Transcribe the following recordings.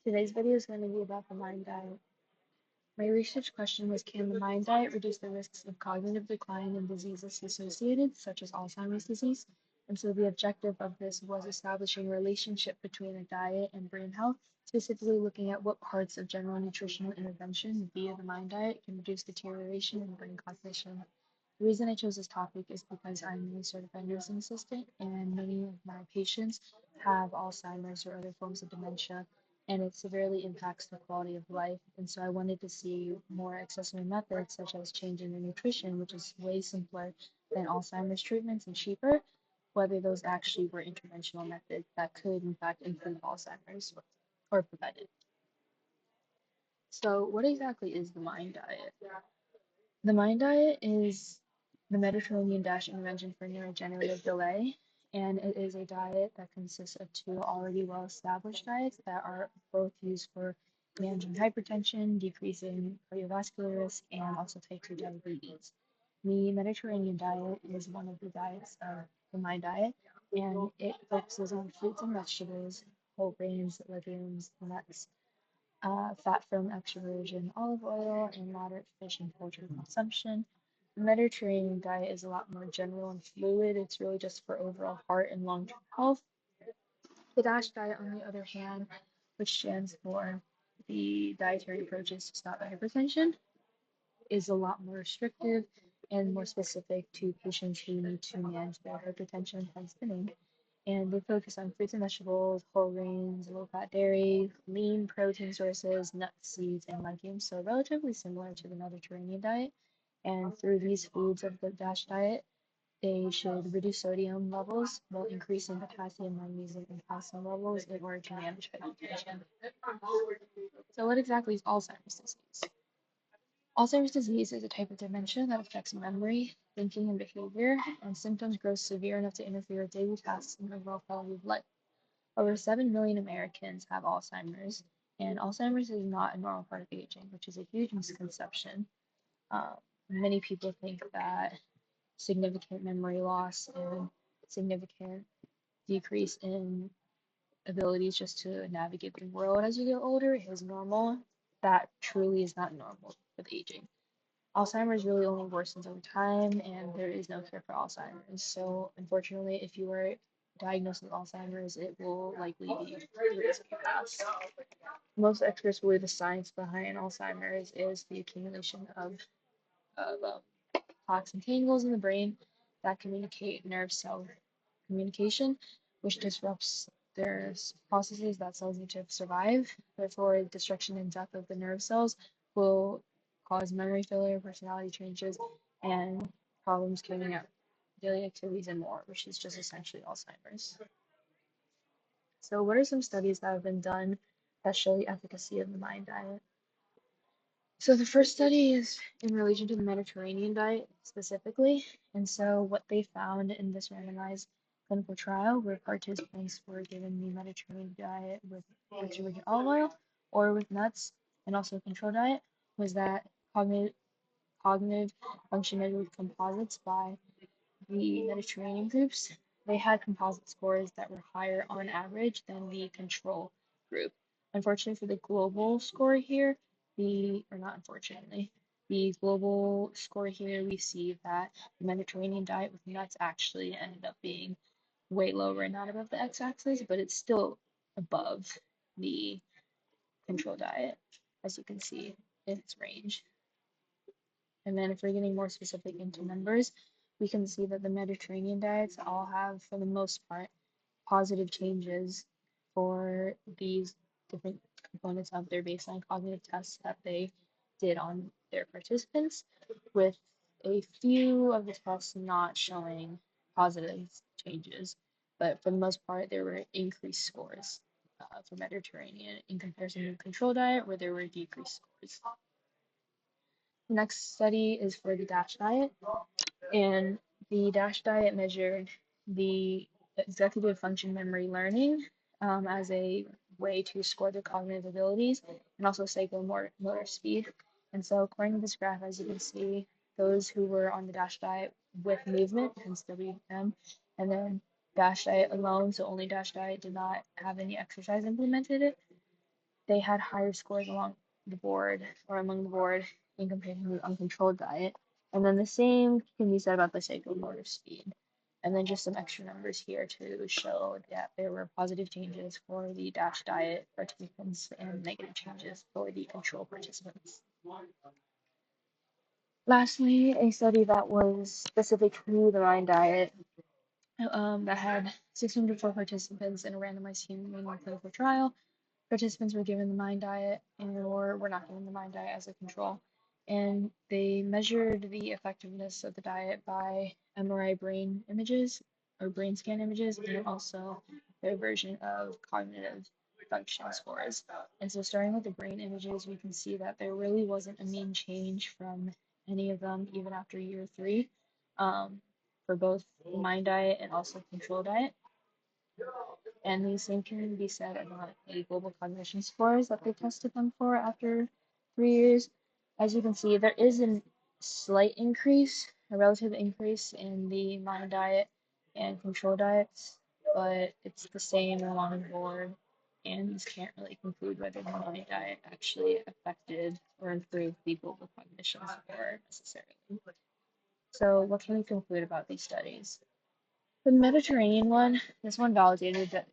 Today's video is going to be about the MIND diet. My research question was, can the MIND diet reduce the risks of cognitive decline and diseases associated, such as Alzheimer's disease? And so the objective of this was establishing a relationship between a diet and brain health, specifically looking at what parts of general nutritional intervention via the MIND diet can reduce deterioration in brain cognition. The reason I chose this topic is because I'm a certified nursing assistant, and many of my patients have Alzheimer's or other forms of dementia, and it severely impacts their quality of life. And so I wanted to see more accessible methods, such as changing their nutrition, which is way simpler than Alzheimer's treatments and cheaper, whether those actually were interventional methods that could, in fact, improve Alzheimer's or prevent it. So, what exactly is the MIND diet? The MIND diet is the Mediterranean Dash intervention for neurodegenerative delay, and it is a diet that consists of two already well-established diets that are both used for managing hypertension, decreasing cardiovascular risk, and also type 2 diabetes. The Mediterranean diet is one of the diets of the MIND diet, and it focuses on fruits and vegetables, whole grains, legumes, nuts, fat from extra virgin olive oil, and moderate fish and poultry consumption. The Mediterranean diet is a lot more general and fluid. It's really just for overall heart and long-term health. The DASH diet, on the other hand, which stands for the dietary approaches to stop hypertension, is a lot more restrictive and more specific to patients who need to manage their hypertension, hence the name. And they focus on fruits and vegetables, whole grains, low-fat dairy, lean protein sources, nuts, seeds, and legumes. So relatively similar to the Mediterranean diet. And through these foods of the DASH diet, they should reduce sodium levels while increasing potassium, magnesium, and calcium levels in order to manage hypertension. So what exactly is Alzheimer's disease? Alzheimer's disease is a type of dementia that affects memory, thinking, and behavior, and symptoms grow severe enough to interfere with daily tasks and overall quality of life. Over 7 million Americans have Alzheimer's, and Alzheimer's is not a normal part of aging, which is a huge misconception. Many people think that significant memory loss and significant decrease in abilities just to navigate the world as you get older is normal. That truly is not normal with aging. Alzheimer's really only worsens over time, and there is no cure for Alzheimer's. So, unfortunately, if you are diagnosed with Alzheimer's, it will likely be years of your past. Most experts believe the science behind Alzheimer's is the accumulation of plaques and tangles in the brain that communicate nerve cell communication, which disrupts their processes that cells need to survive. Therefore, destruction and death of the nerve cells will cause memory failure, personality changes, and problems carrying out daily activities and more, which is just essentially Alzheimer's. So, what are some studies that have been done that show the efficacy of the MIND diet? So, the first study is in relation to the Mediterranean diet specifically. And so, what they found in this randomized clinical trial, where participants were given the Mediterranean diet with extra virgin olive oil or with nuts, and also a control diet, was that cognitive function measured composites by the Mediterranean groups, they had composite scores that were higher on average than the control group. Unfortunately for the global score here, or not unfortunately, the global score here, we see that the Mediterranean diet with nuts actually ended up being way lower and not above the x-axis, but it's still above the control diet, as you can see in its range. And then if we're getting more specific into numbers, we can see that the Mediterranean diets all have, for the most part, positive changes for these different components of their baseline cognitive tests that they did on their participants, with a few of the tests not showing positive changes. But for the most part, there were increased scores for Mediterranean in comparison to the control diet, where there were decreased scores. The next study is for the DASH diet, and the DASH diet measured the executive function memory learning as a way to score the cognitive abilities and also psychomotor speed. And so, according to this graph, as you can see, those who were on the DASH diet with movement, hence WM, and then DASH diet alone, so only DASH diet did not have any exercise implemented it, they had higher scores along the board or among the board in comparison to the uncontrolled diet. And then the same can be said about the psychomotor speed. And then just some extra numbers here to show that there were positive changes for the DASH diet participants and negative changes for the control participants. Lastly, a study that was specific to the MIND diet that had 604 participants in a randomized human clinical trial. Participants were given the MIND diet or were not given the MIND diet as a control. And they measured the effectiveness of the diet by MRI brain images or brain scan images and also their version of cognitive function scores. And so starting with the brain images, we can see that there really wasn't a mean change from any of them even after year 3 for both the MIND diet and also control diet. And the same can be said about the global cognition scores that they tested them for after 3 years. As you can see, there is a slight increase, a relative increase in the MIND diet and control diets, but it's the same along the board, and you can't really conclude whether the MIND diet actually affected or improved the global cognition score necessarily. So, what can we conclude about these studies? The Mediterranean one, this one validated the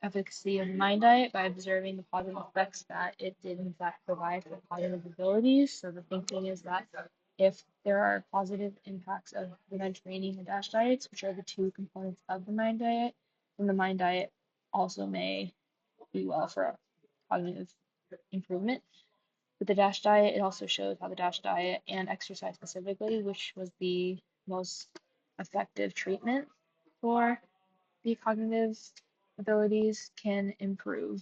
efficacy of the MIND diet by observing the positive effects that it did in fact provide for cognitive abilities. So the thinking is that if there are positive impacts of the Mediterranean and DASH diets, which are the two components of the MIND diet, then the MIND diet also may be well for cognitive improvement. With the DASH diet, it also shows how the DASH diet and exercise specifically, which was the most effective treatment for the cognitive abilities, can improve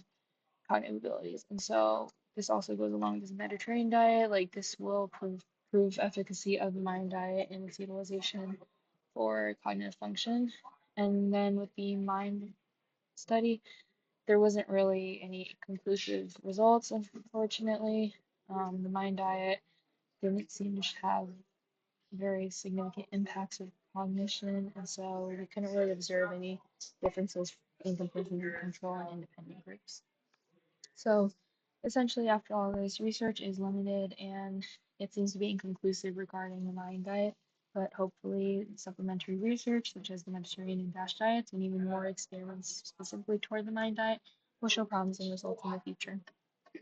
cognitive abilities. And so this also goes along with this Mediterranean diet. Like this will prove efficacy of the MIND diet and its utilization for cognitive function. And then with the MIND study, there wasn't really any conclusive results, unfortunately. The MIND diet didn't seem to have very significant impacts of cognition, and so we couldn't really observe any differences in comparison to control and independent groups. So essentially, after all this, research is limited and it seems to be inconclusive regarding the MIND diet, but hopefully supplementary research such as the Mediterranean DASH diets and even more experiments specifically toward the MIND diet will show promising results in the future.